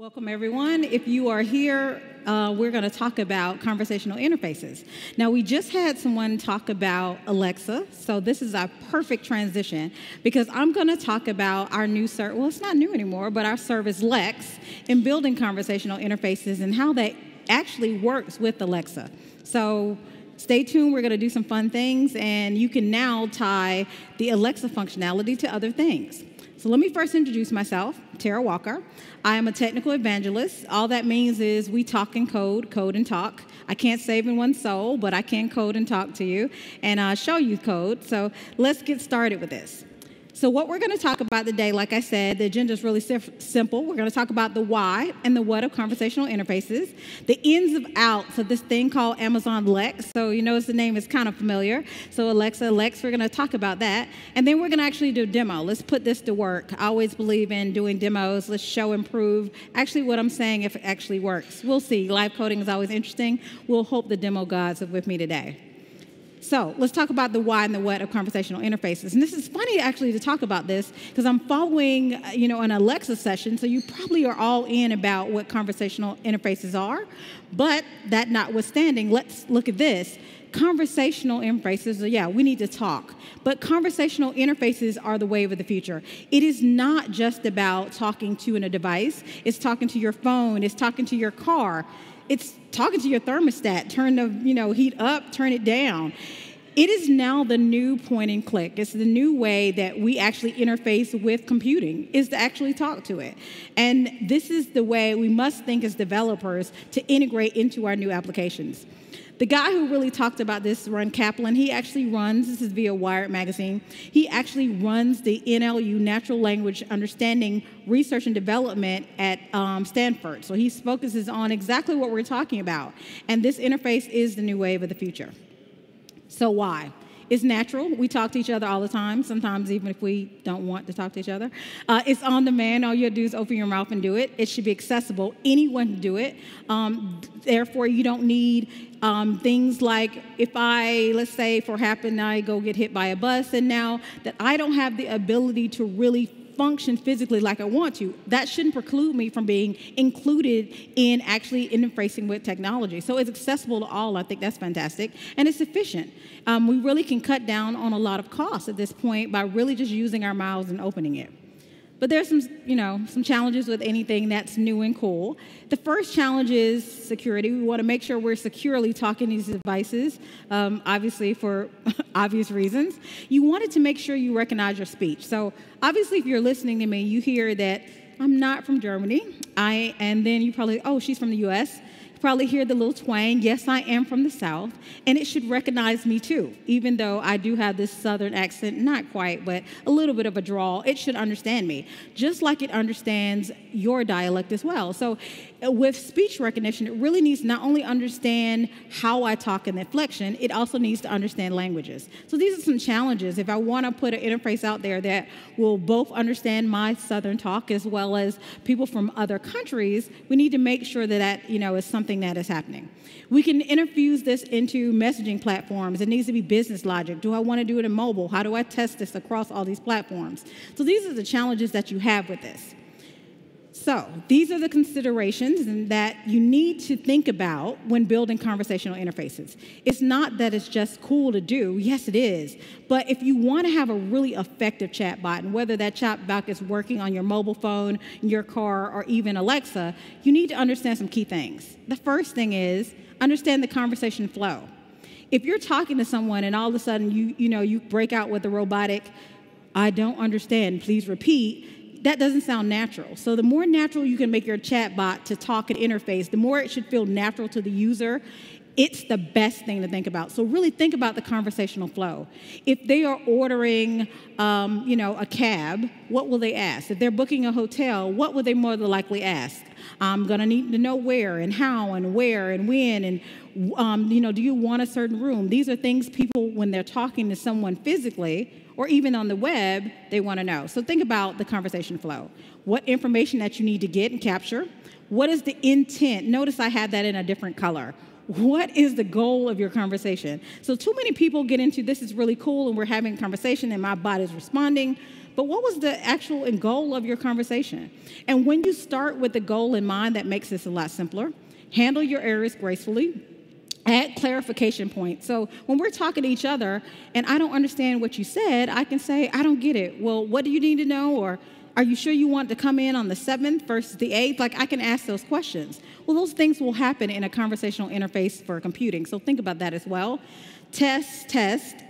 Welcome, everyone. If you are here, we're going to talk about conversational interfaces. Now, we just had someone talk about Alexa, so this is a perfect transition because I'm going to talk about our new service. Well, it's not new anymore, but our service Lex in building conversational interfaces and how that actually works with Alexa. So stay tuned. We're going to do some fun things, and you can now tie the Alexa functionality to other things. So let me first introduce myself, Tara Walker. I am a technical evangelist. All that means is we talk and code and talk. I can't save in one soul, but I can code and talk to you and show you code. So let's get started with this. So what we're going to talk about today, like I said, the agenda is really simple. We're going to talk about the why and the what of conversational interfaces, the ins and outs of this thing called Amazon Lex. So you notice the name is kind of familiar. So Alexa, Lex, we're going to talk about that. And then we're going to actually do a demo. Let's put this to work. I always believe in doing demos. Let's show and prove actually what I'm saying if it actually works. We'll see. Live coding is always interesting. We'll hope the demo gods are with me today. So let's talk about the why and the what of conversational interfaces. And this is funny, actually, to talk about this because I'm following, an Alexa session, so you probably are all in about what conversational interfaces are. But that notwithstanding, let's look at this. Conversational interfaces, yeah, we need to talk. But conversational interfaces are the wave of the future. It is not just about talking to a device. It's talking to your phone. It's talking to your car. It's talking to your thermostat, turn the heat up, turn it down. It is now the new point and click. It's the new way that we actually interface with computing, is to actually talk to it. And this is the way we must think as developers to integrate into our new applications. The guy who really talked about this, Ron Kaplan, he actually runs, this is via Wired magazine, he actually runs the NLU, Natural Language Understanding Research and Development at Stanford. So he focuses on exactly what we're talking about. And this interface is the new wave of the future. So why? It's natural. We talk to each other all the time, sometimes even if we don't want to talk to each other. It's on demand. All you have to do is open your mouth and do it. It should be accessible. Anyone can do it. Therefore, you don't need things like if let's say for happen, I go get hit by a bus, and now that I don't have the ability to really function physically like I want to, that shouldn't preclude me from being included in actually interfacing with technology. So it's accessible to all. I think that's fantastic. And it's efficient. We really can cut down on a lot of costs at this point by really just using our mouths and opening it. But there's some challenges with anything that's new and cool. The first challenge is security. We want to make sure we're securely talking these devices, obviously for obvious reasons. You wanted to make sure you recognize your speech. So obviously, if you're listening to me, you hear that I'm not from Germany. And then you probably, oh, she's from the US. Probably hear the little twang. Yes, I am from the South, and it should recognize me too. Even though I do have this Southern accent, not quite, but a little bit of a drawl, it should understand me, just like it understands your dialect as well. So with speech recognition, it really needs to not only understand how I talk in inflection, it also needs to understand languages. So these are some challenges. If I want to put an interface out there that will both understand my Southern talk as well as people from other countries, we need to make sure that is something that is happening. We can infuse this into messaging platforms. It needs to be business logic. Do I want to do it in mobile? How do I test this across all these platforms? So these are the challenges that you have with this. So these are the considerations that you need to think about when building conversational interfaces. It's not that it's just cool to do. Yes, it is. But if you want to have a really effective chatbot, and whether that chatbot is working on your mobile phone, your car, or even Alexa, you need to understand some key things. The first thing is understand the conversation flow. If you're talking to someone and all of a sudden you break out with the robotic, I don't understand, please repeat, that doesn't sound natural. So the more natural you can make your chatbot to talk and interface, the more it should feel natural to the user. It's the best thing to think about. So really think about the conversational flow. If they are ordering, a cab, what will they ask? If they're booking a hotel, what will they more than likely ask? I'm going to need to know where and how and where and when and, do you want a certain room? These are things people, when they're talking to someone physically or even on the web, they want to know. So think about the conversation flow. What information that you need to get and capture? What is the intent? Notice I had that in a different color. What is the goal of your conversation? So too many people get into this is really cool and we're having a conversation and my bot is responding, but what was the actual end goal of your conversation? And when you start with the goal in mind, that makes this a lot simpler. Handle your errors gracefully. Add clarification points. So when we're talking to each other and I don't understand what you said, I can say, I don't get it. Well, what do you need to know? Or are you sure you want to come in on the 7th versus the 8th? Like, I can ask those questions. Well, those things will happen in a conversational interface for computing. So think about that as well. Test,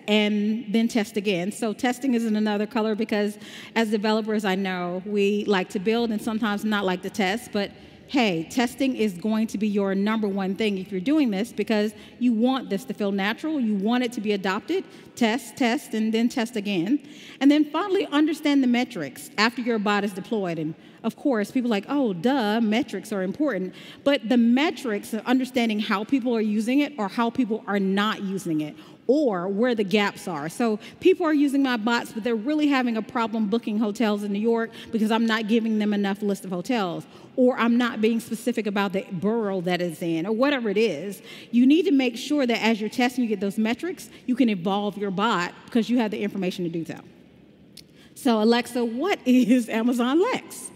and then test again. So testing isn't another color because as developers, I know we like to build and sometimes not like to test, but hey, testing is going to be your number one thing if you're doing this because you want this to feel natural. You want it to be adopted. Test, and then test again. And then finally, understand the metrics after your bot is deployed. And of course, people are like, oh, duh, metrics are important. But the metrics of understanding how people are using it or how people are not using it, or where the gaps are. So people are using my bots, but they're really having a problem booking hotels in New York because I'm not giving them enough list of hotels, or I'm not being specific about the borough that it's in, or whatever it is. You need to make sure that as you're testing, you get those metrics, you can evolve your bot because you have the information to do so. So Alexa, what is Amazon Lex?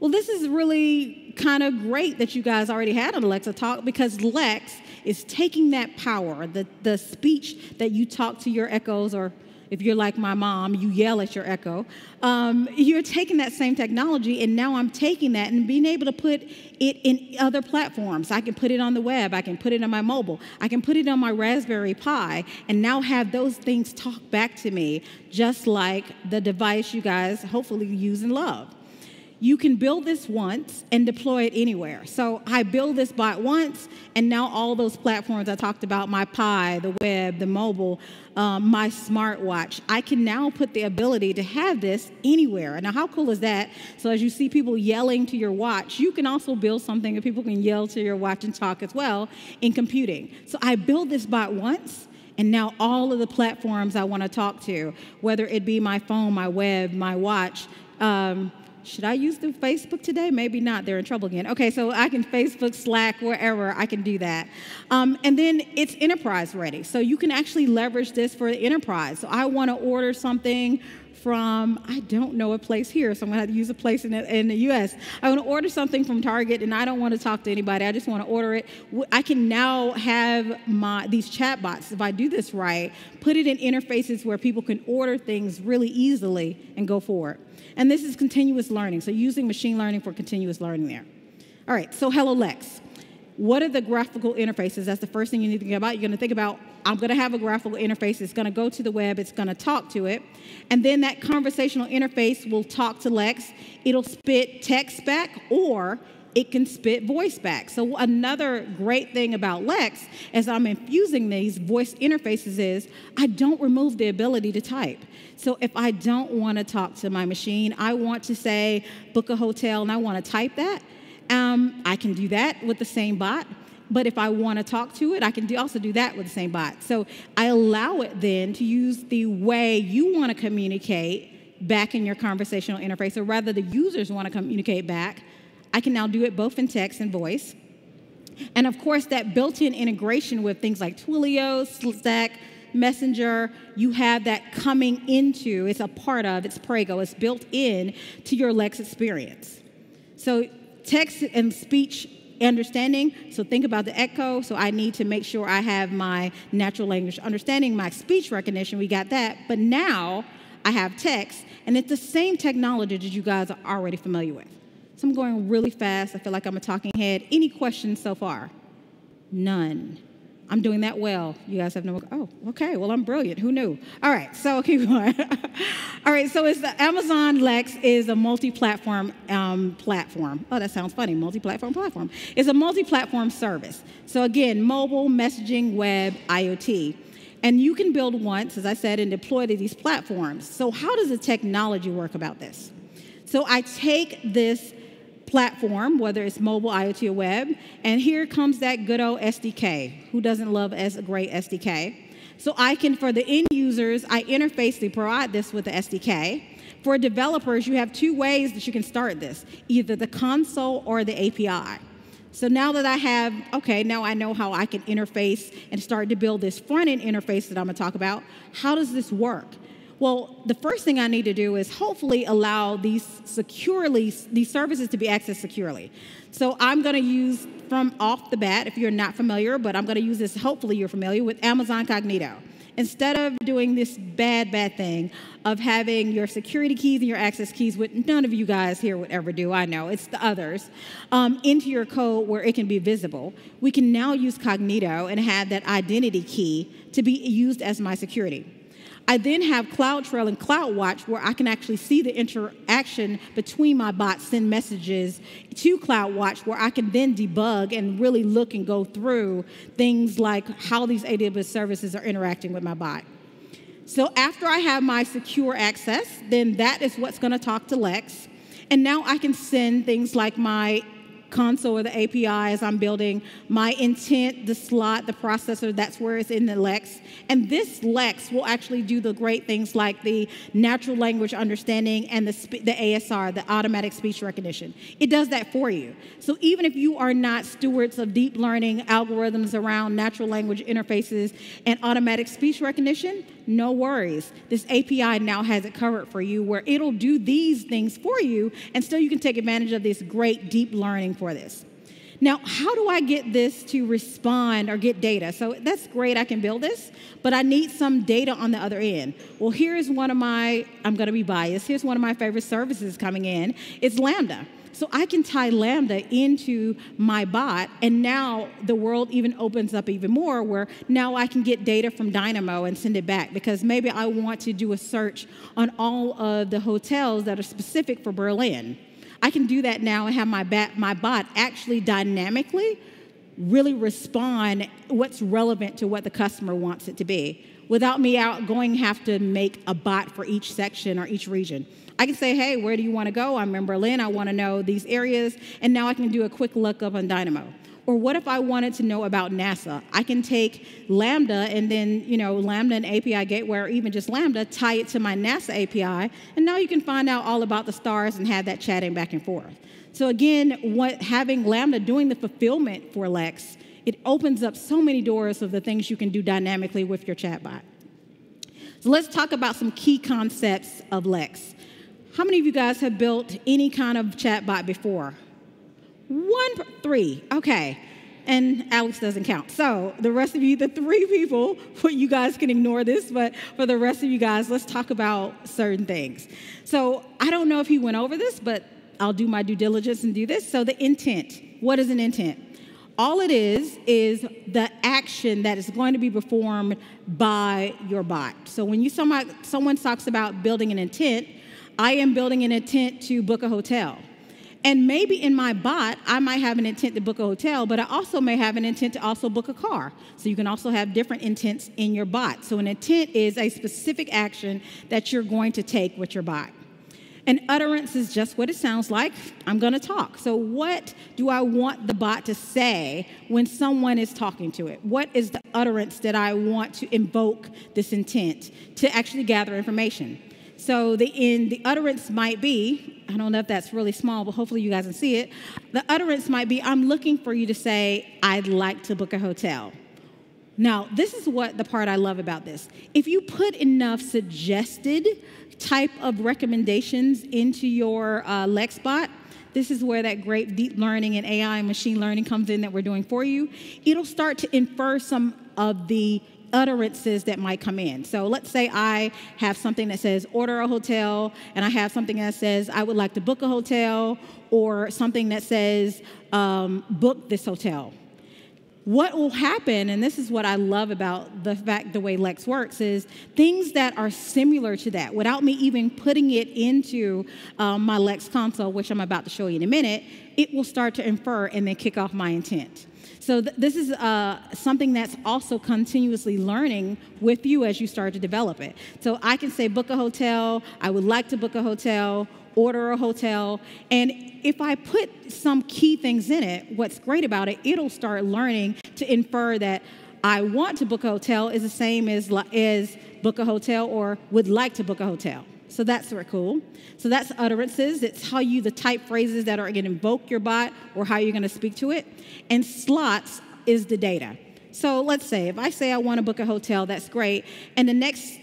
Well, this is really kind of great that you guys already had an Alexa talk because Lex is taking that power, the speech that you talk to your echoes, or if you're like my mom, you yell at your echo. You're taking that same technology, and now I'm taking that and being able to put it in other platforms. I can put it on the web. I can put it on my mobile. I can put it on my Raspberry Pi, and now have those things talk back to me, just like the device you guys hopefully use and love. You can build this once and deploy it anywhere. So I build this bot once, and now all those platforms I talked about, my Pi, the web, the mobile, my smartwatch, I can now put the ability to have this anywhere. Now, how cool is that? So as you see people yelling to your watch, you can also build something that people can yell to your watch and talk as well in computing. So I build this bot once, and now all of the platforms I want to talk to, whether it be my phone, my web, my watch, should I use the Facebook today? Maybe not. They're in trouble again. Okay, so I can Facebook, Slack, wherever, I can do that. And then it's enterprise ready. So you can actually leverage this for the enterprise. So I want to order something from, I don't know a place here, so I'm going to have to use a place in the U.S. I want to order something from Target, and I don't want to talk to anybody. I just want to order it. I can now have these chatbots, if I do this right, put it in interfaces where people can order things really easily and go forward. And this is continuous learning, so using machine learning for continuous learning there. All right, so hello, Lex. What are the graphical interfaces? That's the first thing you need to think about. You're going to think about, I'm going to have a graphical interface. It's going to go to the web. It's going to talk to it. And then that conversational interface will talk to Lex. It'll spit text back, or it can spit voice back. So another great thing about Lex, as I'm infusing these voice interfaces, is I don't remove the ability to type. So if I don't want to talk to my machine, I want to say, book a hotel, and I want to type that, I can do that with the same bot. But if I want to talk to it, I can also do that with the same bot. So I allow it then to use the way you want to communicate back in your conversational interface, or rather the users want to communicate back. I can now do it both in text and voice. And of course, that built-in integration with things like Twilio, Slack, Messenger, you have that coming into, it's a part of, it's Prego, it's built in to your Lex experience. So text and speech understanding, so think about the echo. So I need to make sure I have my natural language understanding, my speech recognition, we got that. But now I have text, and it's the same technology that you guys are already familiar with. So I'm going really fast. I feel like I'm a talking head. Any questions so far? None. I'm doing that well. You guys have no, oh, okay, well, I'm brilliant. Who knew? All right, so keep going. All right, so it's the Amazon Lex is a multi-platform platform. Oh, that sounds funny, multi-platform platform. It's a multi-platform service. So again, mobile, messaging, web, IoT. And you can build once, as I said, and deploy to these platforms. So how does the technology work about this? So I take this platform, whether it's mobile, IoT, or web, and here comes that good old SDK. Who doesn't love a great SDK? So I can, for the end users, I interface to provide this with the SDK. For developers, you have two ways that you can start this, either the console or the API. So now that I have, okay, now I know how I can interface and start to build this front-end interface that I'm going to talk about. How does this work? Well, the first thing I need to do is hopefully allow these services to be accessed securely. So I'm going to use from off the bat, if you're not familiar, but I'm going to use this, hopefully you're familiar with Amazon Cognito. Instead of doing this bad thing of having your security keys and your access keys, which none of you guys here would ever do, I know, it's the others, into your code where it can be visible, we can now use Cognito and have that identity key to be used as my security. I then have CloudTrail and CloudWatch where I can actually see the interaction between my bots, send messages to CloudWatch where I can then debug and really look and go through things like how these AWS services are interacting with my bot. So after I have my secure access, then that is what's going to talk to Lex. And now I can send things like my console or the API as I'm building my intent, the slot, the processor, that's where it's in the Lex. And this Lex will actually do the great things like the natural language understanding and the ASR, the automatic speech recognition. It does that for you. So even if you are not stewards of deep learning algorithms around natural language interfaces and automatic speech recognition, no worries. This API now has it covered for you where it'll do these things for you and still you can take advantage of this great deep learning for this. Now, how do I get this to respond or get data? So that's great, I can build this, but I need some data on the other end. Well, here's one of my, I'm gonna be biased, here's one of my favorite services coming in. It's Lambda. So I can tie Lambda into my bot, and now the world even opens up even more where now I can get data from Dynamo and send it back because maybe I want to do a search on all of the hotels that are specific for Berlin. I can do that now and have my bot actually dynamically really respond what's relevant to what the customer wants it to be without me have to make a bot for each section or each region. I can say, hey, where do you want to go? I'm in Berlin. I want to know these areas. And now I can do a quick lookup on Dynamo. Or what if I wanted to know about NASA? I can take Lambda and then, Lambda and API Gateway or even just Lambda, tie it to my NASA API. And now you can find out all about the stars and have that chatting back and forth. So again, having Lambda doing the fulfillment for Lex, it opens up so many doors of the things you can do dynamically with your chatbot. So let's talk about some key concepts of Lex. How many of you guys have built any kind of chatbot before? 3, okay. And Alex doesn't count. So the rest of you, the 3 people, you guys can ignore this, but for the rest of you guys, let's talk about certain things. So I don't know if he went over this, but I'll do my due diligence and do this. So the intent, what is an intent? All it is the action that is going to be performed by your bot. So when someone talks about building an intent, I am building an intent to book a hotel. And maybe in my bot, I might have an intent to book a hotel, but I also may have an intent to also book a car. So you can also have different intents in your bot. So an intent is a specific action that you're going to take with your bot. And utterance is just what it sounds like. I'm going to talk. So what do I want the bot to say when someone is talking to it? What is the utterance that I want to invoke this intent to actually gather information? So the utterance might be, I don't know if that's really small, but hopefully you guys can see it. The utterance might be, I'm looking for you to say, I'd like to book a hotel. Now, this is what the part I love about this. If you put enough suggested type of recommendations into your LexBot, this is where that great deep learning and AI and machine learning comes in that we're doing for you. It'll start to infer some of the utterances that might come in. So let's say I have something that says order a hotel, and I have something that says I would like to book a hotel, or something that says book this hotel. What will happen, and this is what I love about the way Lex works, is things that are similar to that, without me even putting it into my Lex console, which I'm about to show you in a minute, it will start to infer and then kick off my intent. So this is something that's also continuously learning with you as you start to develop it. So I can say book a hotel, I would like to book a hotel, order a hotel, and if I put some key things in it, what's great about it, it'll start learning to infer that I want to book a hotel is the same as book a hotel or would like to book a hotel. So that's sort of cool. So that's utterances. It's the type phrases that are going to invoke your bot or how you're going to speak to it. And slots is the data. So let's say if I say I want to book a hotel, that's great. And the next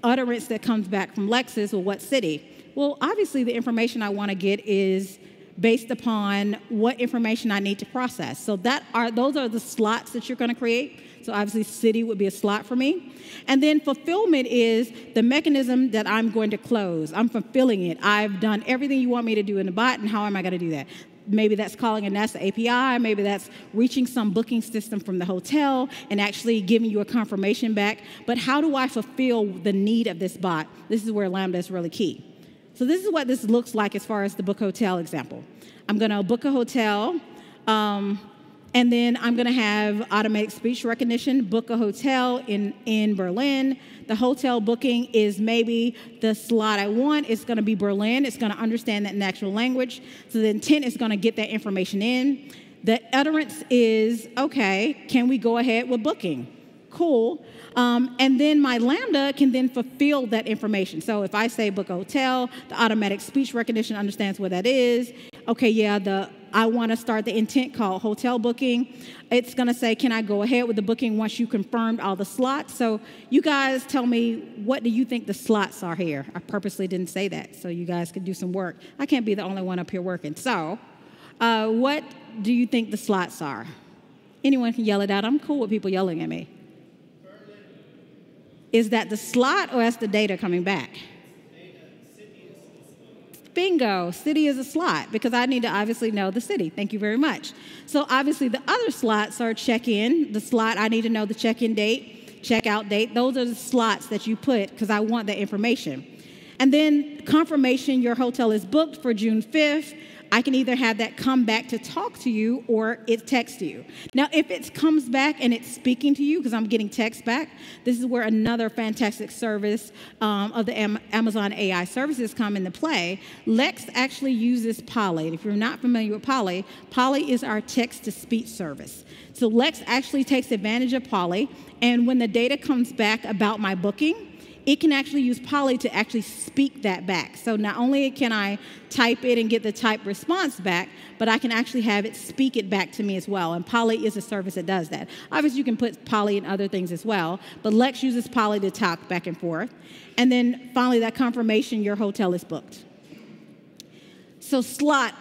utterance that comes back from Lex is, well, what city? Well, obviously the information I want to get is based upon what information I need to process. So those are the slots that you're going to create. So obviously city would be a slot for me. And then fulfillment is the mechanism that I'm going to close. I'm fulfilling it. I've done everything you want me to do in the bot, and how am I going to do that? Maybe that's calling a NASA API. Maybe that's reaching some booking system from the hotel and actually giving you a confirmation back. But how do I fulfill the need of this bot? This is where Lambda is really key. So this is what this looks like as far as the book hotel example. I'm going to book a hotel, and then I'm going to have automatic speech recognition, book a hotel in Berlin. The hotel booking is maybe the slot I want. It's going to be Berlin. It's going to understand that natural language. So the intent is going to get that information in. The utterance is, okay, can we go ahead with booking? Cool. And then my Lambda can then fulfill that information. So if I say book a hotel, the automatic speech recognition understands what that is. Okay, yeah, I want to start the intent call hotel booking. It's going to say, can I go ahead with the booking once you confirmed all the slots? So you guys tell me, what do you think the slots are here? I purposely didn't say that so you guys could do some work. I can't be the only one up here working. So what do you think the slots are? Anyone can yell it out. I'm cool with people yelling at me. Is that the slot or that's the data coming back? Bingo, city is a slot because I need to obviously know the city. Thank you very much. So obviously the other slots are check-in. The slot, I need to know the check-in date, check-out date. Those are the slots that you put because I want that information. And then confirmation, your hotel is booked for June 5th. I can either have that come back to talk to you or it texts you. Now, if it comes back and it's speaking to you, because I'm getting text back, this is where another fantastic service of the Amazon AI services come into play. Lex actually uses Polly. If you're not familiar with Polly, Polly is our text-to-speech service. So Lex actually takes advantage of Polly, and when the data comes back about my booking, it can actually use Polly to actually speak that back. So not only can I type it and get the type response back, but I can actually have it speak it back to me as well. And Polly is a service that does that. Obviously, you can put Polly in other things as well, but Lex uses Polly to talk back and forth. And then finally, that confirmation, your hotel is booked. So slots.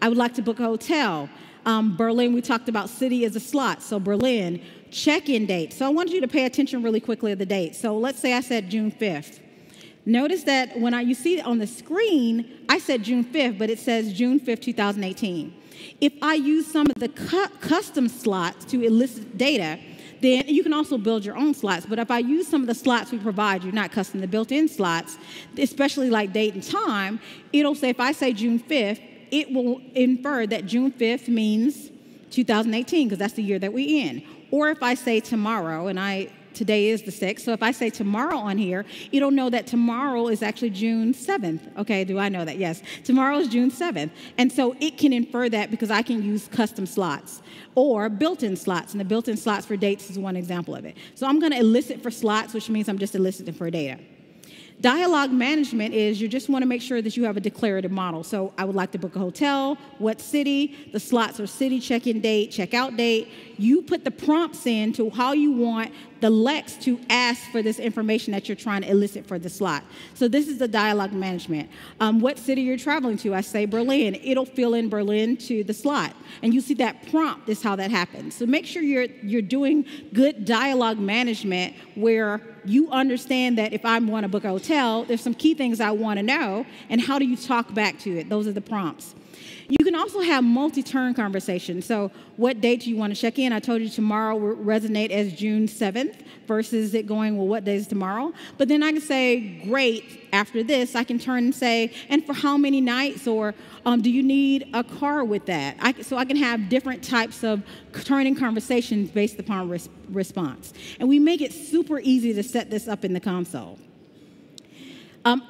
I would like to book a hotel. Berlin, we talked about city as a slot. So Berlin. Check-in date. So I want you to pay attention really quickly to the date. So let's say I said June 5th. Notice that when you see it on the screen, I said June 5th, but it says June 5th, 2018. If I use some of the custom slots to elicit data, then you can also build your own slots. But if I use some of the slots we provide you, not custom, the built-in slots, especially like date and time, it'll say, if I say June 5th, it will infer that June 5th means 2018, because that's the year that we're in. Or if I say tomorrow, and today is the 6th, so if I say tomorrow on here, it'll know that tomorrow is actually June 7th. Okay, do I know that? Yes, tomorrow is June 7th. And so it can infer that because I can use custom slots or built-in slots, and the built-in slots for dates is one example of it. So I'm going to elicit for slots, which means I'm just eliciting for data. Dialog management is you just want to make sure that you have a declarative model. So I would like to book a hotel, what city, the slots are city, check-in date, check-out date. You put the prompts in to how you want the Lex to ask for this information that you're trying to elicit for the slot. So this is the dialogue management. What city you're traveling to? I say Berlin. It'll fill in Berlin to the slot. And you see that prompt is how that happens. So make sure you're doing good dialogue management where you understand that if I want to book a hotel, there's some key things I want to know, and how do you talk back to it? Those are the prompts. You can also have multi-turn conversations. So what date do you want to check in? I told you tomorrow will resonate as June 7th versus it going, well, what day is tomorrow? But then I can say, great, after this, I can turn and say, and for how many nights? Or do you need a car with that? So I can have different types of turning conversations based upon response. And we make it super easy to set this up in the console.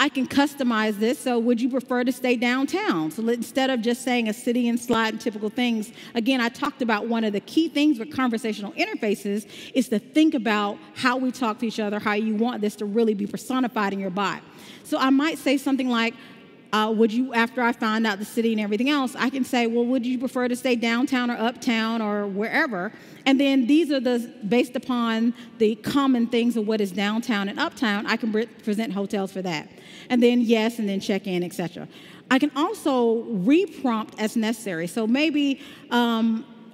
I can customize this, so would you prefer to stay downtown? So instead of just saying a city and slide and typical things, again, I talked about one of the key things with conversational interfaces is to think about how we talk to each other, how you want this to really be personified in your bot. So I might say something like, Would you, after I find out the city and everything else, I can say, well, would you prefer to stay downtown or uptown or wherever? And then these are based upon the common things of what is downtown and uptown, I can present hotels for that. And then yes, and then check in, etc. I can also re-prompt as necessary. So maybe,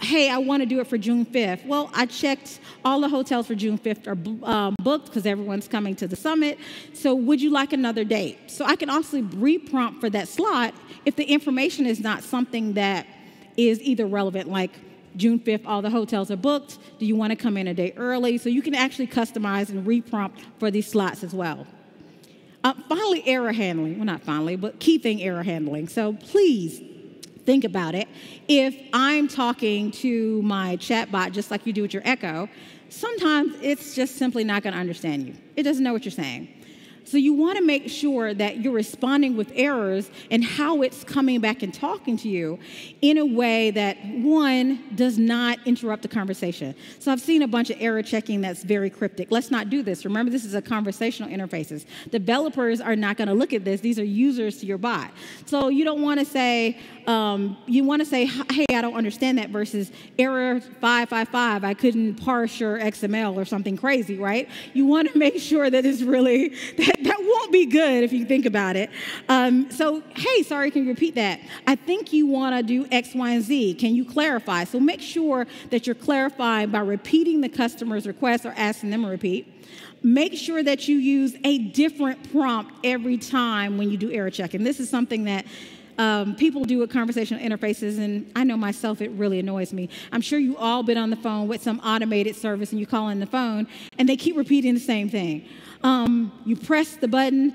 hey, I want to do it for June 5th. Well, I checked all the hotels for June 5th are booked because everyone's coming to the summit. So would you like another date? So I can also re-prompt for that slot if the information is not something that is either relevant, like June 5th, all the hotels are booked. Do you want to come in a day early? So you can actually customize and re-prompt for these slots as well. Finally, error handling. Well, not finally, but key thing error handling. So please, think about it. If I'm talking to my chatbot, just like you do with your Echo, sometimes it's just simply not going to understand you. It doesn't know what you're saying. So you want to make sure that you're responding with errors and how it's coming back and talking to you in a way that, one, does not interrupt the conversation. So I've seen a bunch of error checking that's very cryptic. Let's not do this. Remember, this is a conversational interfaces. Developers are not going to look at this. These are users to your bot. So you don't want to say, you want to say, hey, I don't understand that versus error 555, I couldn't parse your XML or something crazy, right? You want to make sure that it's really, that won't be good if you think about it. So, hey, sorry, can you repeat that? I think you want to do X, Y, and Z. Can you clarify? So make sure that you're clarifying by repeating the customer's request or asking them to repeat. Make sure that you use a different prompt every time when you do error checking. This is something that people do with conversational interfaces, and I know myself, it really annoys me. I'm sure you all been on the phone with some automated service and you call in the phone and they keep repeating the same thing. You press the button,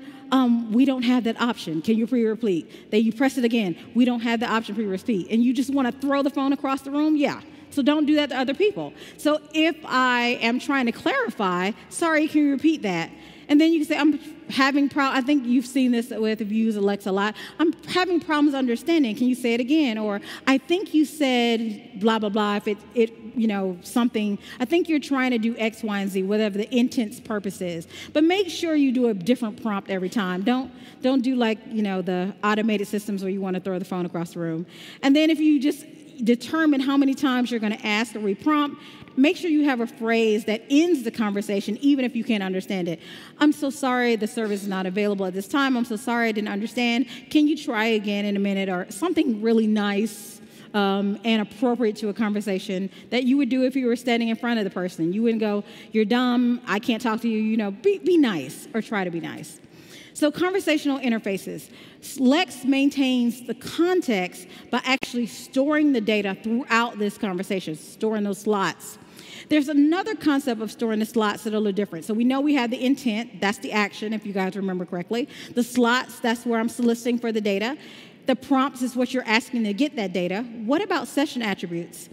we don't have that option. Can you pre-repeat? Then you press it again. We don't have the option pre-repeat. And you just want to throw the phone across the room? Yeah. So don't do that to other people. So if I am trying to clarify, sorry, can you repeat that? And then you can say, I'm having problems. I think you've seen this with, if you use Alexa a lot, I'm having problems understanding. Can you say it again? Or I think you said blah, blah, blah. If something, I think you're trying to do X, Y, and Z, whatever the intent's purpose is. But make sure you do a different prompt every time. Don't do like, the automated systems where you want to throw the phone across the room. And then if you just determine how many times you're going to ask or re-prompt, make sure you have a phrase that ends the conversation, even if you can't understand it. I'm so sorry the service is not available at this time. I'm so sorry I didn't understand. Can you try again in a minute? Or something really nice and appropriate to a conversation that you would do if you were standing in front of the person. You wouldn't go, you're dumb, I can't talk to you, be nice or try to be nice. So conversational interfaces. Lex maintains the context by actually storing the data throughout this conversation, storing those slots. There's another concept of storing the slots that are a little different. So we know we have the intent, that's the action, if you guys remember correctly. The slots, that's where I'm soliciting for the data. The prompts is what you're asking to get that data. What about session attributes?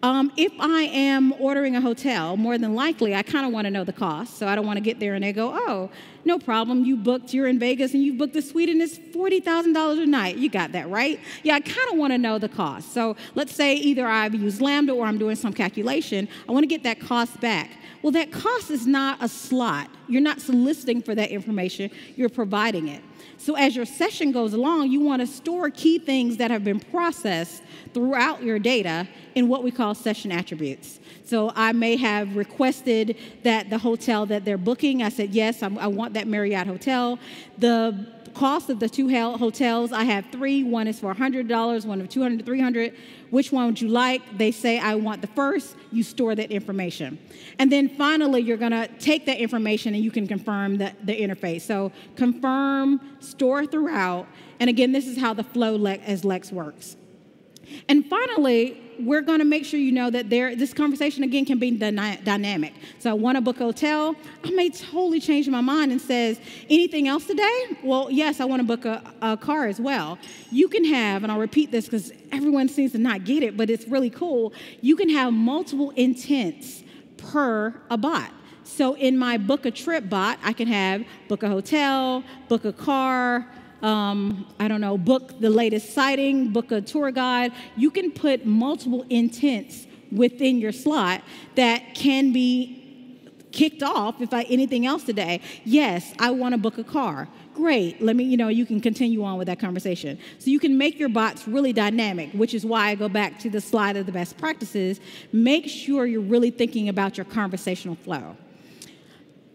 If I am ordering a hotel, more than likely, I kind of want to know the cost. So I don't want to get there and they go, oh, no problem. You're in Vegas and you booked a suite and it's $40,000 a night. You got that, right? Yeah, I kind of want to know the cost. So let's say either I've used Lambda or I'm doing some calculation. I want to get that cost back. Well, that cost is not a slot. You're not soliciting for that information. You're providing it. So as your session goes along, you want to store key things that have been processed throughout your data in what we call session attributes. So I may have requested that the hotel that they're booking, I said, yes, I want that Marriott hotel. The cost of the two hotels, I have three. One is for $100, one of $200 to $300. Which one would you like? They say, I want the first. You store that information. And then finally, you're going to take that information and you can confirm the interface. So confirm, store throughout. And again, this is how the flow as Lex works. And finally, we're going to make sure you know that this conversation, again, can be dynamic. So I want to book a hotel. I may totally change my mind and says, anything else today? Well, yes, I want to book a car as well. You can have, and I'll repeat this because everyone seems to not get it, but it's really cool. You can have multiple intents per a bot. So in my book a trip bot, I can have book a hotel, book a car, book the latest sighting, book a tour guide. You can put multiple intents within your slot that can be kicked off if anything else today. Yes, I want to book a car. Great. Let me, you can continue on with that conversation. So you can make your bots really dynamic, which is why I go back to the slide of the best practices. Make sure you're really thinking about your conversational flow.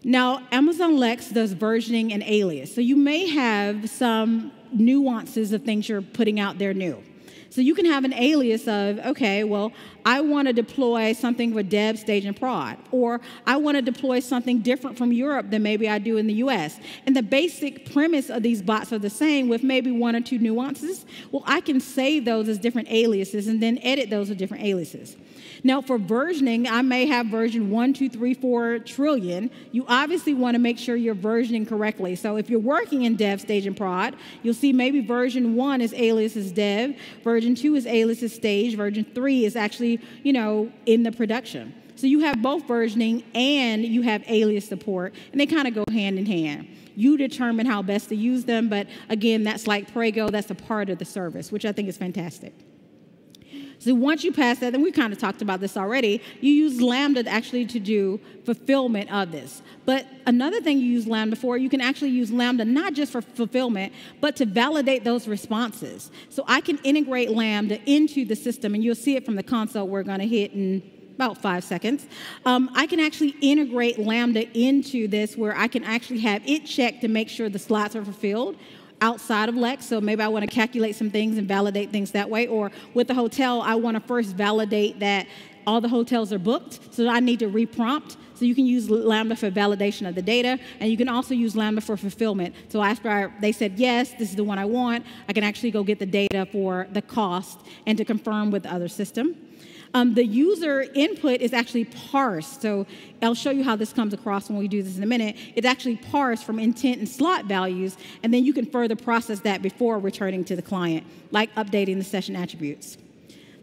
Now, Amazon Lex does versioning and Alias. So you may have some nuances of things you're putting out there new. So you can have an alias of, okay, well, I want to deploy something for dev, stage, and prod. Or I want to deploy something different from Europe than maybe I do in the US. And the basic premise of these bots are the same with maybe one or two nuances. Well, I can save those as different aliases and then edit those with different aliases. Now, for versioning, I may have version 1, 2, 3, 4 trillion. You obviously want to make sure you're versioning correctly. So if you're working in dev, stage, and prod, you'll see maybe version 1 is alias is dev, version 2 is alias is stage, version 3 is actually, in the production. So you have both versioning and you have alias support, and they kind of go hand in hand. You determine how best to use them, but again, that's like Prego, that's a part of the service, which I think is fantastic. So once you pass that, and we kind of talked about this already, you use Lambda actually to do fulfillment of this. But another thing you use Lambda for, you can actually use Lambda not just for fulfillment, but to validate those responses. So I can integrate Lambda into the system, and you'll see it from the console we're going to hit in about 5 seconds. I can actually integrate Lambda into this where I can actually have it check to make sure the slots are fulfilled outside of Lex. So maybe I want to calculate some things and validate things that way. Or with the hotel, I want to first validate that all the hotels are booked, so I need to reprompt. So you can use Lambda for validation of the data, and you can also use Lambda for fulfillment. So after they said, yes, this is the one I want, I can actually go get the data for the cost and to confirm with the other system. The user input is actually parsed. So I'll show you how this comes across when we do this in a minute. It's actually parsed from intent and slot values, and then you can further process that before returning to the client, like updating the session attributes.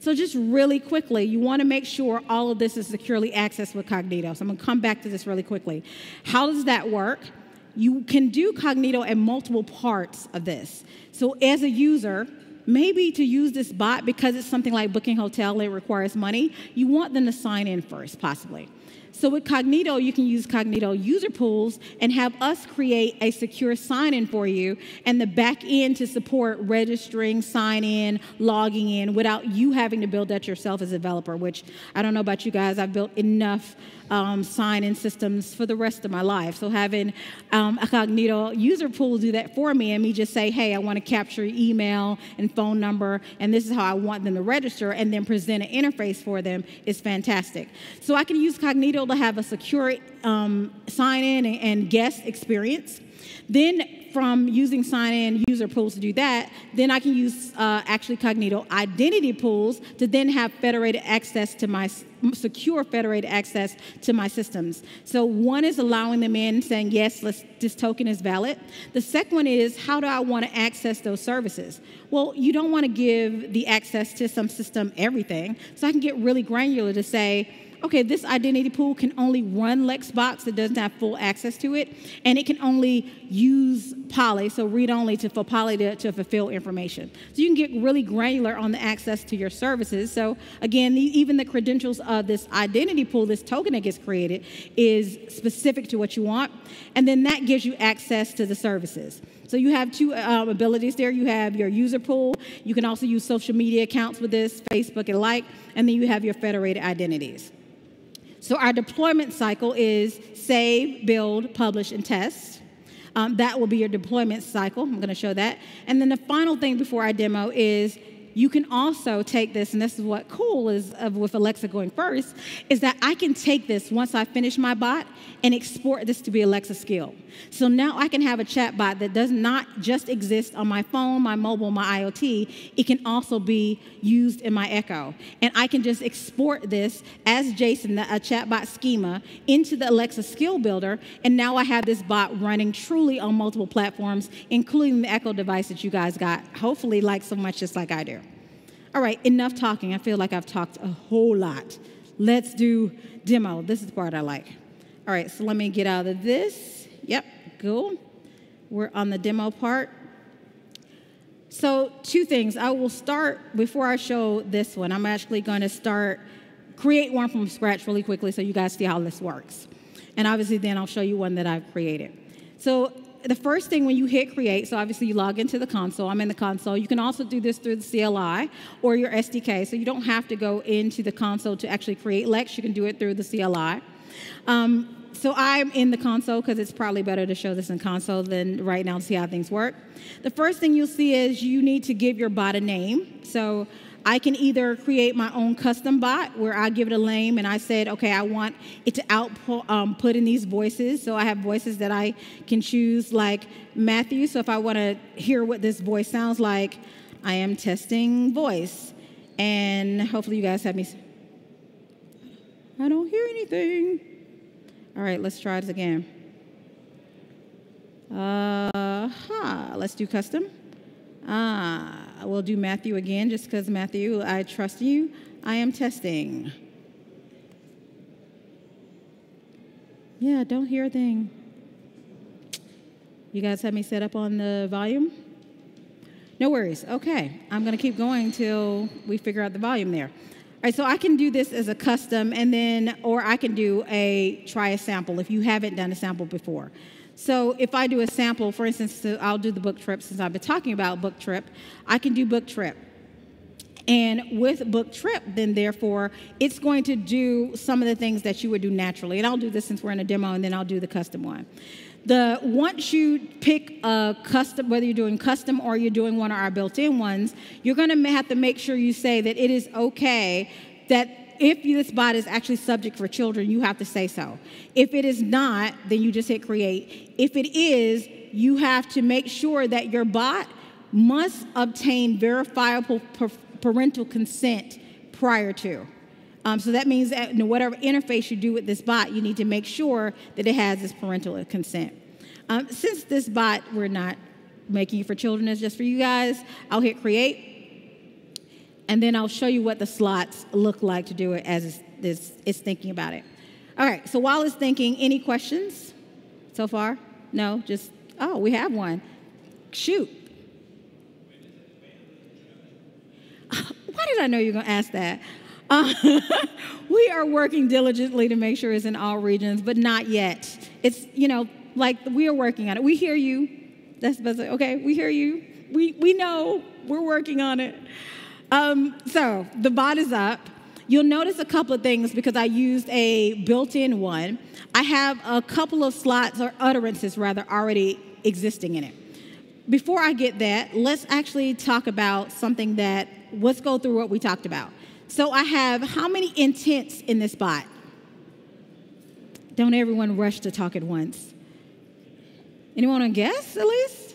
So just really quickly, you want to make sure all of this is securely accessed with Cognito. So I'm going to come back to this really quickly. How does that work? You can do Cognito in multiple parts of this. So as a user, maybe to use this bot, because it's something like booking hotel, it requires money, you want them to sign in first, possibly. So with Cognito, you can use Cognito user pools and have us create a secure sign-in for you and the back end to support registering, sign-in, logging in without you having to build that yourself as a developer, which I don't know about you guys, I've built enough sign-in systems for the rest of my life. So having a Cognito user pool do that for me and me just say, hey, I want to capture email and phone number, and this is how I want them to register, and then present an interface for them is fantastic. So I can use Cognito to have a secure sign-in and guest experience. Then from using sign-in user pools to do that, then I can use actually Cognito identity pools to then have federated access to my secure federated access to my systems. So one is allowing them in, saying, yes, this token is valid. The second one is, how do I want to access those services? Well, you don't want to give the access to some system everything. So I can get really granular to say, okay, this identity pool can only run Lexbox. It doesn't have full access to it. And it can only use Poly, so read-only for Poly to fulfill information. So you can get really granular on the access to your services. So again, even the credentials of this identity pool, this token that gets created, is specific to what you want. And then that gives you access to the services. So you have two abilities there. You have your user pool. You can also use social media accounts with this, Facebook and like. And then you have your federated identities. So our deployment cycle is save, build, publish, and test. That will be your deployment cycle. I'm going to show that. And then the final thing before I demo is you can also take this, and this is what cool is with Alexa going first, is that I can take this once I finish my bot and export this to be Alexa skill. So now I can have a chat bot that does not just exist on my phone, my mobile, my IoT. It can also be used in my Echo. And I can just export this as JSON, a chatbot schema, into the Alexa skill builder, and now I have this bot running truly on multiple platforms, including the Echo device that you guys got, hopefully like so much just like I do. All right, enough talking. I feel like I've talked a whole lot. Let's do demo. This is the part I like. All right, so let me get out of this. Yep, cool. We're on the demo part. So 2 things. I will start, before I show this one, I'm actually going to create one from scratch really quickly so you guys see how this works. And obviously then I'll show you one that I've created. So the first thing when you hit create, so obviously you log into the console. I'm in the console. You can also do this through the CLI or your SDK. So you don't have to go into the console to actually create Lex. You can do it through the CLI. So I'm in the console because it's probably better to show this in console than right now to see how things work. The first thing you'll see is you need to give your bot a name. So I can either create my own custom bot where I give it a name and I said, okay, I want it to output put in these voices. So I have voices that I can choose like Matthew. So if I want to hear what this voice sounds like, I am testing voice. And hopefully you guys have me. I don't hear anything. All right, let's try this again. Let's do custom. We'll do Matthew again, just because Matthew, I trust you. I am testing. Yeah, don't hear a thing. You guys have me set up on the volume? No worries. Okay, I'm going to keep going till we figure out the volume there. All right, so I can do this as a custom, and then, or I can do try a sample if you haven't done a sample before. So if I do a sample, for instance, I'll do the book trip since I've been talking about book trip. I can do book trip. And with book trip, then therefore, it's going to do some of the things that you would do naturally. And I'll do this since we're in a demo, and then I'll do the custom one. Once you pick a custom, whether you're doing custom or you're doing one of our built-in ones, you're going to have to make sure you say that it is okay that if this bot is actually subject for children, you have to say so. If it is not, then you just hit create. If it is, you have to make sure that your bot must obtain verifiable parental consent prior to. So that means that whatever interface you do with this bot, you need to make sure that it has this parental consent. Since this bot, we're not making it for children, it's just for you guys, I'll hit create. And then I'll show you what the slots look like to do it as it's thinking about it. All right, so while it's thinking, any questions so far? No, just, oh, we have one. Shoot. Why did I know you were going to ask that? We are working diligently to make sure it's in all regions, but not yet. It's, like we are working on it. We hear you. That's basically, okay, we hear you. We know we're working on it. So the bot is up. You'll notice a couple of things because I used a built-in one. I have a couple of slots or utterances rather already existing in it. Before I get that, let's actually talk about something let's go through what we talked about. So I have how many intents in this bot? Don't everyone rush to talk at once. Anyone want to guess at least?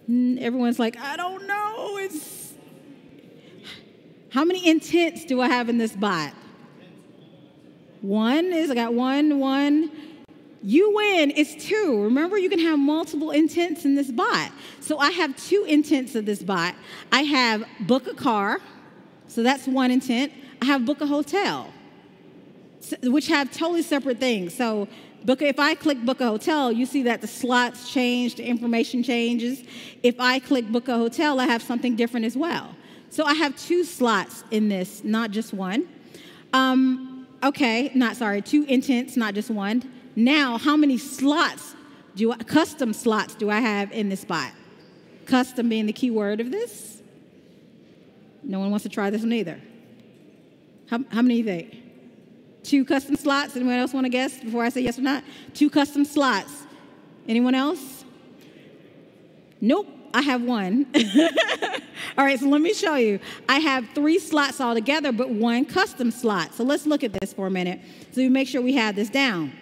Everyone's like, I don't know. How many intents do I have in this bot? I got one. You win. It's 2. Remember, you can have multiple intents in this bot. So I have 2 intents of this bot. I have book a car. So that's one intent. I have book a hotel, which have totally separate things. So if I click book a hotel, you see that the slots change, the information changes. If I click book a hotel, I have something different as well. So I have 2 slots in this, not just one. 2 intents, not just one. Now, how many custom slots do I have in this bot? Custom being the key word of this. No one wants to try this one either. How many do you think? 2 custom slots. Anyone else want to guess before I say yes or not? 2 custom slots. Anyone else? Nope, I have 1. All right, so let me show you. I have 3 slots altogether, but 1 custom slot. So let's look at this for a minute so we make sure we have this down.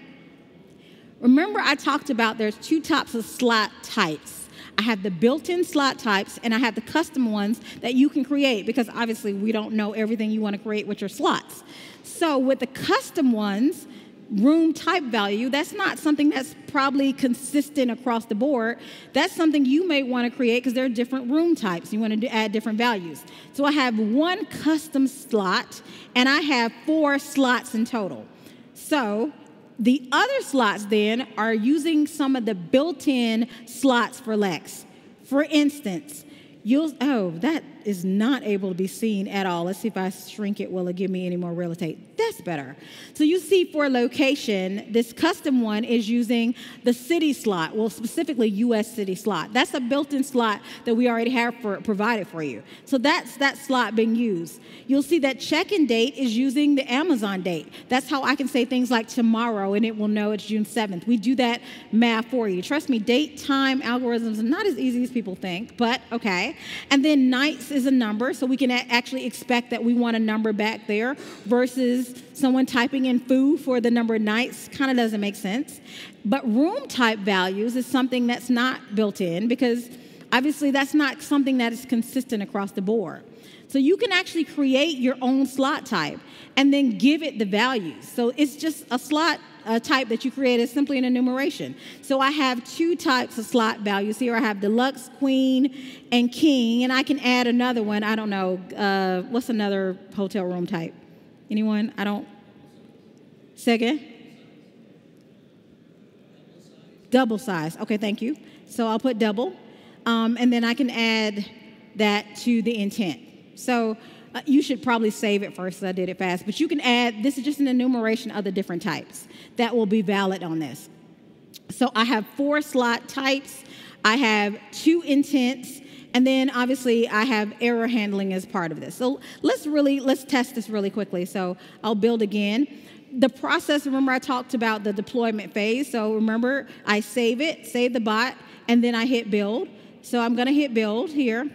Remember I talked about there's 2 types of slot types. I have the built-in slot types, and I have the custom ones that you can create because obviously we don't know everything you want to create with your slots. So with the custom ones, room type value, that's not something that's probably consistent across the board. That's something you may want to create because there are different room types. You want to add different values. So I have 1 custom slot, and I have 4 slots in total. So the other slots then are using some of the built-in slots for Lex. For instance, that is not able to be seen at all. Let's see if I shrink it. Will it give me any more real estate? That's better. So you see for location, this custom one is using the city slot, well, specifically U.S. city slot. That's a built-in slot that we already have provided for you. So that's that slot being used. You'll see that check-in date is using the Amazon date. That's how I can say things like tomorrow, and it will know it's June 7th. We do that math for you. Trust me, date, time, algorithms are not as easy as people think, but okay. And then nights is a number, so we can actually expect that we want a number back there versus someone typing in foo for the number of nights. Kind of doesn't make sense. But room type values is something that's not built in because obviously that's not something that is consistent across the board. So you can actually create your own slot type and then give it the values. So it's just a slot type that you create is simply an enumeration. So I have two types of slot values here. I have deluxe, queen, and king, and I can add another one. I don't know. What's another hotel room type? Anyone? Say again? Double size. Okay, thank you. So I'll put double, and then I can add that to the intent. So you should probably save it first, I did it fast. But you can add, this is just an enumeration of the different types that will be valid on this. So I have 4 slot types. I have 2 intents. And then obviously I have error handling as part of this. So let's test this really quickly. So I'll build again. The process, remember I talked about the deployment phase. So remember I save the bot, and then I hit build. So I'm going to hit build here.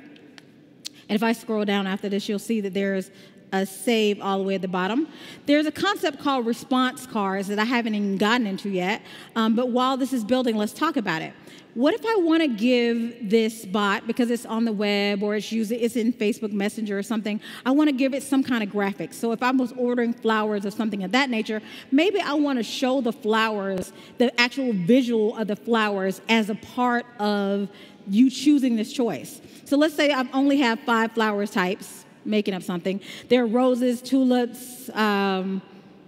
And if I scroll down after this, you'll see that there's a save all the way at the bottom. There's a concept called response cards that I haven't even gotten into yet. But while this is building, let's talk about it. What if I want to give this bot, because it's on the web or it's in Facebook Messenger or something, I want to give it some kind of graphics. So if I was ordering flowers or something of that nature, maybe I want to show the flowers, the actual visual of the flowers as a part of you choosing this choice. So let's say I only have 5 flower types, making up something. There are roses, tulips,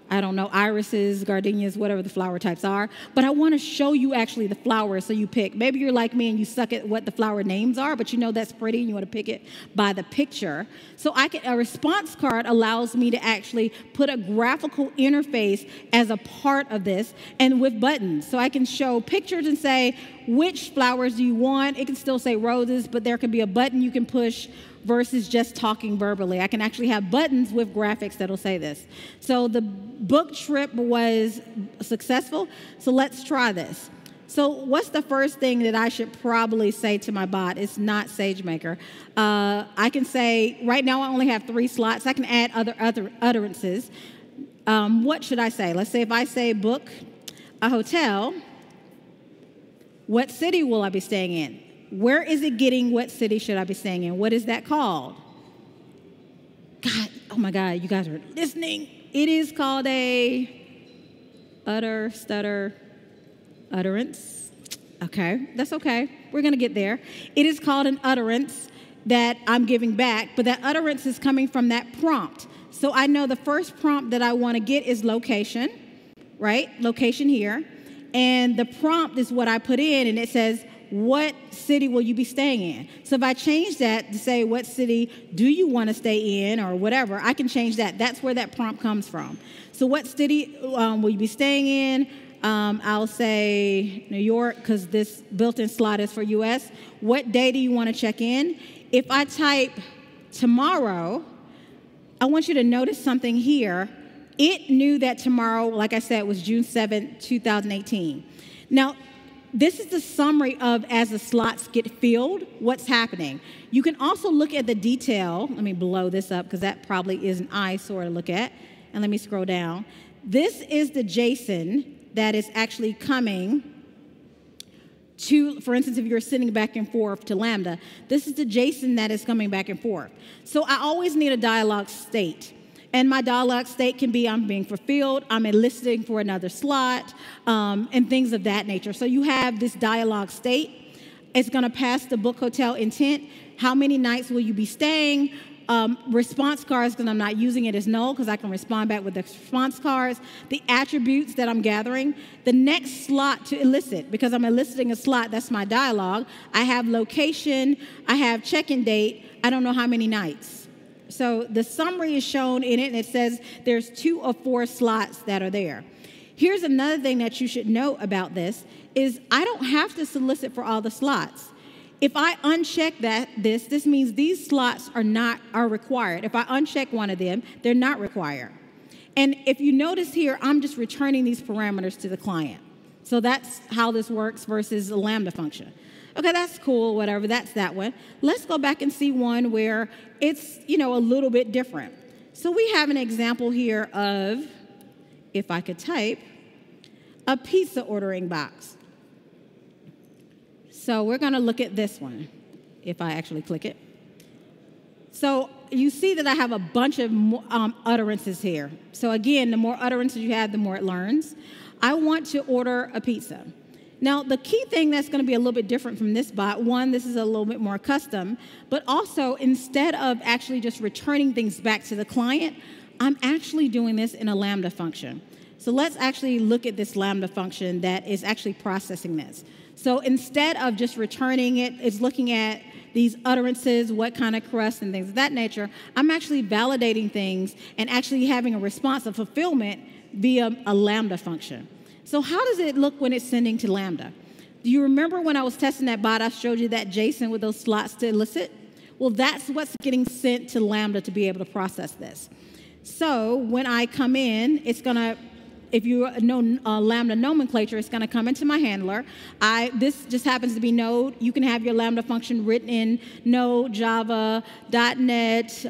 I don't know, irises, gardenias, whatever the flower types are. But I want to show you actually the flowers, so you pick. Maybe you're like me and you suck at what the flower names are, but you know that's pretty and you want to pick it by the picture. So a response card allows me to actually put a graphical interface as a part of this and with buttons. So I can show pictures and say, which flowers do you want? It can still say roses, but there could be a button you can push versus just talking verbally. I can actually have buttons with graphics that'll say this. So the book trip was successful, so let's try this. So what's the first thing that I should probably say to my bot? It's not SageMaker. I can say, right now I only have 3 slots. I can add other utterances. What should I say? Let's say if I say book a hotel, what city will I be staying in? Where is it getting what city should I be staying in? What is that called? God, oh my God, you guys are listening. It is called a utterance. Okay, that's okay. We're going to get there. It is called an utterance that I'm giving back, but that utterance is coming from that prompt. So I know the first prompt that I want to get is location, right? Location here. And the prompt is what I put in, and it says, what city will you be staying in? So if I change that to say, what city do you want to stay in or whatever, I can change that. That's where that prompt comes from. So what city will you be staying in? I'll say New York because this built-in slot is for U.S. What day do you want to check in? If I type tomorrow, I want you to notice something here. It knew that tomorrow, like I said, was June 7th, 2018. Now, this is the summary of as the slots get filled, what's happening. You can also look at the detail. Let me blow this up because that probably is an eyesore to look at. And let me scroll down. This is the JSON that is actually coming to, for instance, if you're sending back and forth to Lambda, this is the JSON that is coming back and forth. So I always need a dialog state. And my dialog state can be I'm being fulfilled, I'm enlisting for another slot, and things of that nature. So you have this dialog state. It's going to pass the book hotel intent. How many nights will you be staying? Response cards, because I'm not using it as null, because I can respond back with the response cards. The attributes that I'm gathering. The next slot to elicit, because I'm eliciting a slot, that's my dialogue. I have location, I have check-in date, I don't know how many nights. So the summary is shown in it, and it says there's 2 of 4 slots that are there. Here's another thing that you should know about this, is I don't have to solicit for all the slots. If I uncheck this means these slots are required. If I uncheck one of them, they're not required. And if you notice here, I'm just returning these parameters to the client. So that's how this works versus a Lambda function. Okay, that's cool, whatever, that's that one. Let's go back and see one where it's, a little bit different. So we have an example here of, if I could type, a pizza ordering box. So we're going to look at this one, if I actually click it. So you see that I have a bunch of utterances here. So again, the more utterances you have, the more it learns. I want to order a pizza. Now, the key thing that's going to be a little bit different from this bot, one, this is a little bit more custom, but also instead of actually just returning things back to the client, I'm actually doing this in a Lambda function. So let's actually look at this Lambda function that is actually processing this. So instead of just returning it, it's looking at these utterances, what kind of crust and things of that nature. I'm actually validating things and actually having a response of fulfillment via a Lambda function. So how does it look when it's sending to Lambda? Do you remember when I was testing that bot, I showed you that JSON with those slots to elicit? Well, that's what's getting sent to Lambda to be able to process this. So when I come in, it's going to, if you know Lambda nomenclature, it's going to come into my handler. This just happens to be Node. You can have your Lambda function written in Node, Java, .NET,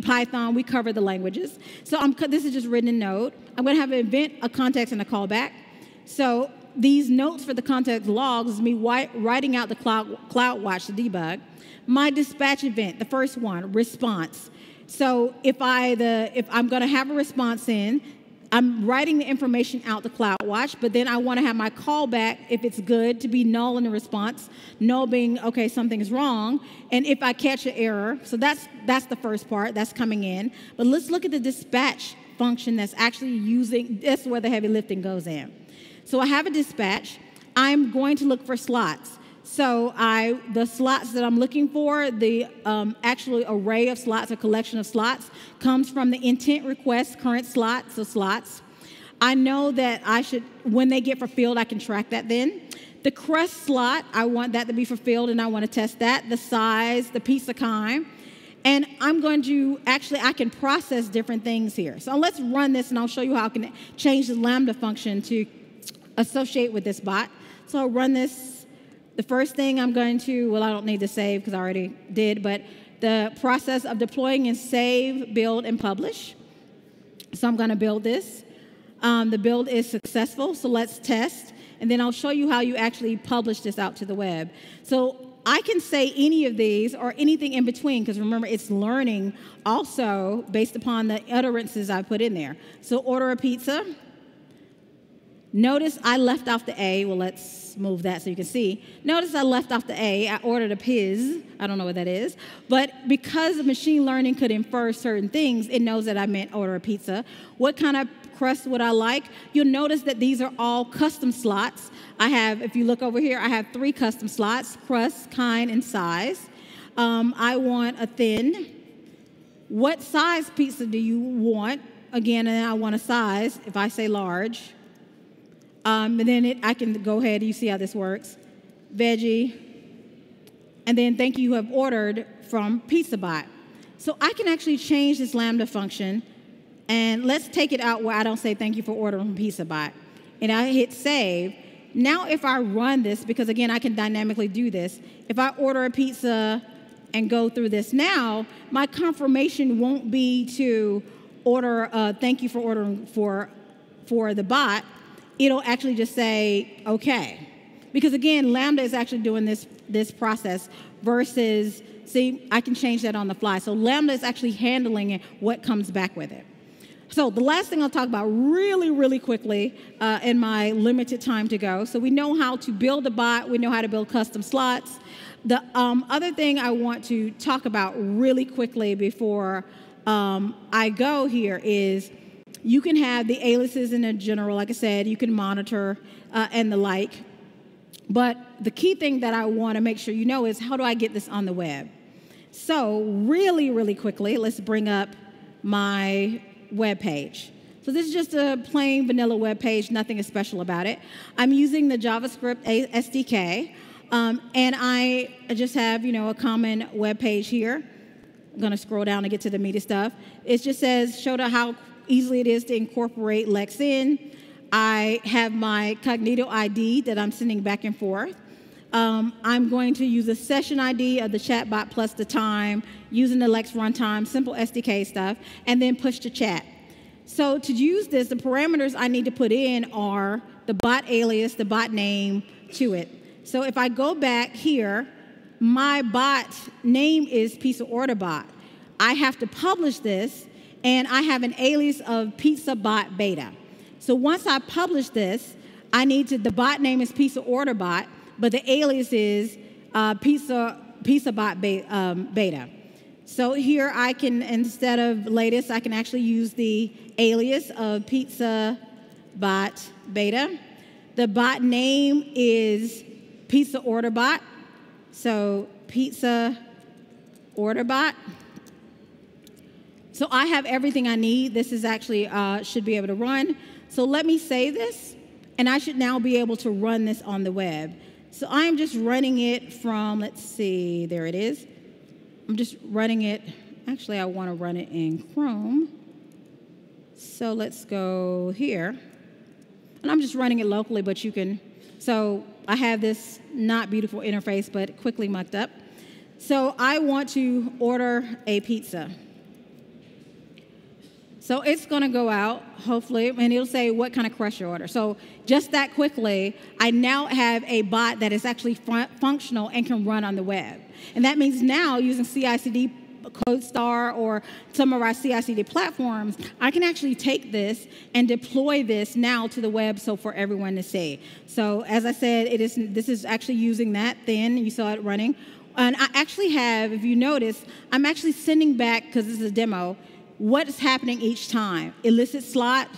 Python. We cover the languages. So this is just written in Node. I'm going to have an event, a context, and a callback. So these notes for the context logs is me writing out the CloudWatch to debug. My dispatch event, the first one, response. So if I'm going to have a response in, I'm writing the information out to CloudWatch, but then I want to have my callback, if it's good, to be null in the response, null being, okay, something is wrong, and if I catch an error, so that's the first part, that's coming in. But let's look at the dispatch function that's actually using, that's where the heavy lifting goes in. So I have a dispatch. I'm going to look for slots. So the slots that I'm looking for, the actual array of slots, a collection of slots, comes from the intent request current slot, so slots. I know that when they get fulfilled, I can track that then. The crust slot, I want that to be fulfilled, and I want to test that. The size, the pizza kind. And I'm going to, I can process different things here. So let's run this, and I'll show you how I can change the Lambda function to associate with this bot. So I'll run this. The first thing I'm going to, I don't need to save because I already did, but the process of deploying is save, build, and publish. So I'm going to build this. The build is successful, so let's test. And then I'll show you how you actually publish this out to the web. So I can say any of these or anything in between, because remember, it's learning also based upon the utterances I put in there. So order a pizza. Notice I left off the A. Well, let's move that so you can see. Notice I left off the A. I ordered a piz. I don't know what that is. But because machine learning could infer certain things, it knows that I meant order a pizza. What kind of crust would I like? You'll notice that these are all custom slots. If you look over here, I have 3 custom slots, crust, kind, and size. I want a thin. What size pizza do you want? Again, and I want a size. If I say large. And then I can go ahead, you see how this works. Veggie. And then thank you have ordered from PizzaBot. So I can actually change this Lambda function. And let's take it out where I don't say thank you for ordering from PizzaBot. And I hit save. Now if I run this, because again, I can dynamically do this. If I order a pizza and go through this now, my confirmation won't be to order, thank you for ordering for the bot. It'll actually just say, okay. Because again, Lambda is actually doing this process versus, see, I can change that on the fly. So Lambda is actually handling it, what comes back with it. So the last thing I'll talk about really, really quickly in my limited time to go. So we know how to build a bot. We know how to build custom slots. The other thing I want to talk about really quickly before I go here is you can have the aliases in a general, like I said, you can monitor and the like. But the key thing that I want to make sure you know is how do I get this on the web? So really, really quickly, let's bring up my web page. So this is just a plain vanilla web page, nothing is special about it. I'm using the JavaScript SDK, and I just have, a common web page here. I'm going to scroll down to get to the meaty stuff. It just says, show how easily it is to incorporate Lex in. I have my Cognito ID that I'm sending back and forth. I'm going to use a session ID of the chatbot plus the time, using the Lex runtime, simple SDK stuff, and then push to chat. So to use this, the parameters I need to put in are the bot alias, the bot name to it. So if I go back here, my bot name is Pizza Order Bot. I have to publish this, and I have an alias of Pizza Bot Beta. So once I publish this, the bot name is Pizza Order Bot, but the alias is Pizza Bot Beta. So here I can, instead of latest, I can actually use the alias of Pizza Bot Beta. The bot name is Pizza Order Bot. So Pizza Order Bot. So I have everything I need. This is actually should be able to run. So let me save this, and I should now be able to run this on the web. So I'm just running it from, let's see, there it is. I'm just running it. Actually, I want to run it in Chrome. So let's go here. And I'm just running it locally, but you can. So I have this not beautiful interface, but quickly mucked up. So I want to order a pizza. So it's going to go out, hopefully, and it'll say what kind of crust you order. So just that quickly, I now have a bot that is actually functional and can run on the web. And that means now, using CI/CD, CodeStar, or some of our CI/CD platforms, I can actually take this and deploy this now to the web so for everyone to see. So as I said, this is actually using that thin. You saw it running. And I actually have, if you notice, I'm actually sending back, because this is a demo, what's happening each time. Illicit slot,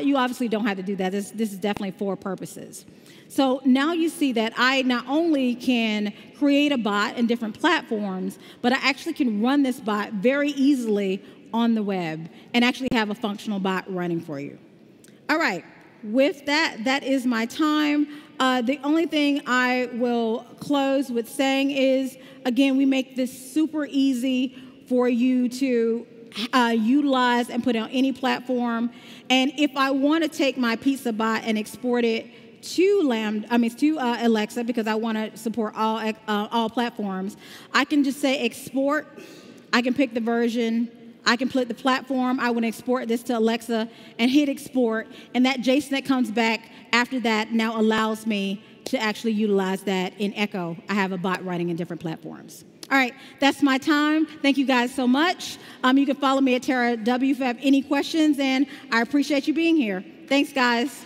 you obviously don't have to do that. This is definitely for purposes. So now you see that I not only can create a bot in different platforms, but I actually can run this bot very easily on the web and actually have a functional bot running for you. All right, with that, that is my time. The only thing I will close with saying is, again, we make this super easy for you to utilize and put it on any platform. And if I want to take my pizza bot and export it to Alexa, because I want to support all platforms, I can just say export. I can pick the version. I can put the platform. I want to export this to Alexa and hit export. And that JSON that comes back after that now allows me to actually utilize that in Echo. I have a bot running in different platforms. All right, that's my time. Thank you guys so much. You can follow me at Tara W if you have any questions, and I appreciate you being here. Thanks, guys.